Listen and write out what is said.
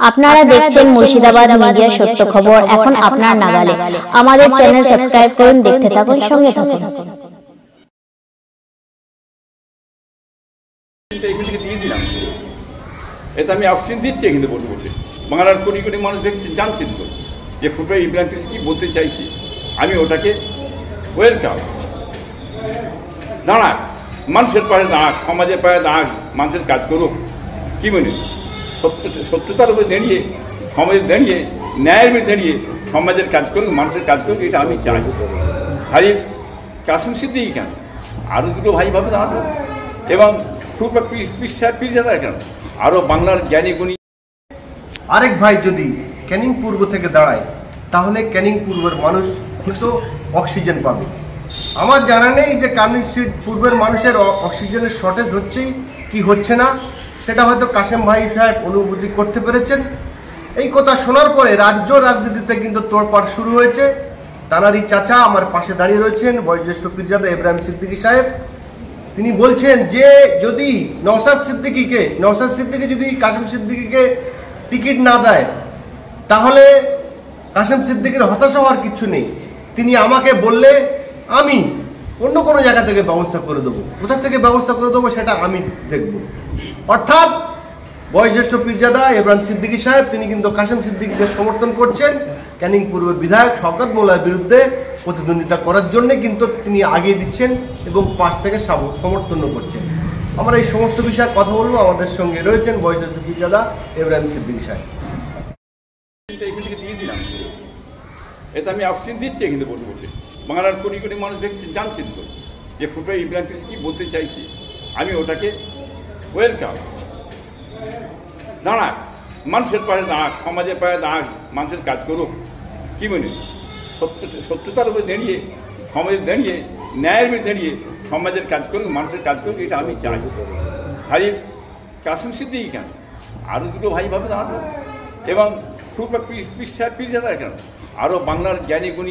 আপনারা দেখছেন মুর্শিদাবাদ মিডিয়া সত্য খবর এখন আপনার নাগালে। আমাদের চ্যানেল সাবস্ক্রাইব করুন, দেখতে থাকুন, সঙ্গে থাকুন। এখান থেকে দিয়ে দিলাম, এটা আমি অক্সিজেন দিচ্ছি এখানে বসে বসে। বাংলার কোটি কোটি মানুষ জানছেন তো যে ফুটবল ইব্রাহিম কি বলতে চাইছি। আমি ওটাকে ওয়েলকাম, দাঁড়াক, মানুষের পায়ে দাঁড়াক, সমাজের পায়ে দাঁড়াক, মানুষের কাজ করুক। কি মনে সত্যতার উপরে দাঁড়িয়ে, সমাজে দাঁড়িয়ে, ন্যায়ের উপরে দাঁড়িয়ে সমাজের কাজ করুক, মানুষের কাজ করুক, এটা আমি চাই। ভাই কাসিম সিদ্দিকী কেন, আরও দুটো ভাই ভাবে দাঁড়াবো, এবং খুব পীরজাদা কেন, আরও বাংলার জ্ঞানী গুণী আরেক ভাই যদি ক্যানিং পূর্ব থেকে দাঁড়ায়, তাহলে ক্যানিং পূর্বের মানুষ কিন্তু অক্সিজেন পাবে। আমার জানা নেই যে ক্যানিং পূর্বের মানুষের অক্সিজেনের শর্টেজ হচ্ছে কি হচ্ছে না, সেটা হয়তো কাশেম ভাই সাহেব অনুভূতি করতে পেরেছেন। এই কথা শোনার পরে রাজ্য রাজনীতিতে কিন্তু তোড়পাড় শুরু হয়েছে। তানারি চাচা আমার পাশে দাঁড়িয়ে রয়েছেন, বয়োজ্যেষ্ঠ পীরজাদা ইব্রাহিম সিদ্দিকী সাহেব। তিনি বলছেন যে যদি নওশাদ সিদ্দিকী যদি কাশেম সিদ্দিকীকে টিকিট না দেয়, তাহলে কাশেম সিদ্দিকীর হতাশা হওয়ার কিছু নেই। তিনি আমাকে বললে আমি অন্য কোনো জায়গা থেকে ব্যবস্থা করে দেবো, কোথা থেকে ব্যবস্থা করে দেবো সেটা আমি দেখব। অর্থাৎ বয়োজ্যেষ্ঠ পীরজাদা ইব্রাহিম সিদ্দিকী সাহেব তিনি কিন্তু কাশেম সিদ্দিকীকে সমর্থন করছেন। ক্যানিং পূর্বের বিধায়ক শওকত মোল্লার বিরুদ্ধে প্রতিদ্বন্দ্বিতা করার জন্য কিন্তু তিনি আগিয়ে দিচ্ছেন এবং পাশ থেকে সমর্থন করছেন। আমরা এই সমস্ত বিষয়ে কথা বলবো। আমাদের সঙ্গে রয়েছেন বয়োজ্যেষ্ঠ পীরজাদা ইব্রাহিম সিদ্দিকী সাহেব। এখান থেকে দিয়ে দিলাম, এটা আমি অক্সিজেন দিচ্ছি এখানে বসে বসে। বাংলার কোটি কোটি মানুষ জানছেন তো যে ফুটবল ইব্রাহিম কি বলতে চাইছি। আমি ওটাকে ওয়েলকাম, দাঁড়াক, মানুষের পায়ে দাঁড়াক, সমাজের পায়ে দাঁড়াক, মানুষের কাজ করুক। কি মনে সত্যতার উপরে দাঁড়িয়ে, সমাজে দাঁড়িয়ে, ন্যায়ের উপরে দাঁড়িয়ে সমাজের কাজ করুক, মানুষের কাজ করুক, এটা আমি চাই। ভাই কাসিম সিদ্দিকী কেন, আরও দুটো ভাই ভাবে দাঁড়াবো, এবং খুব পীরজাদা কেন, আরও বাংলার জ্ঞানী গুণী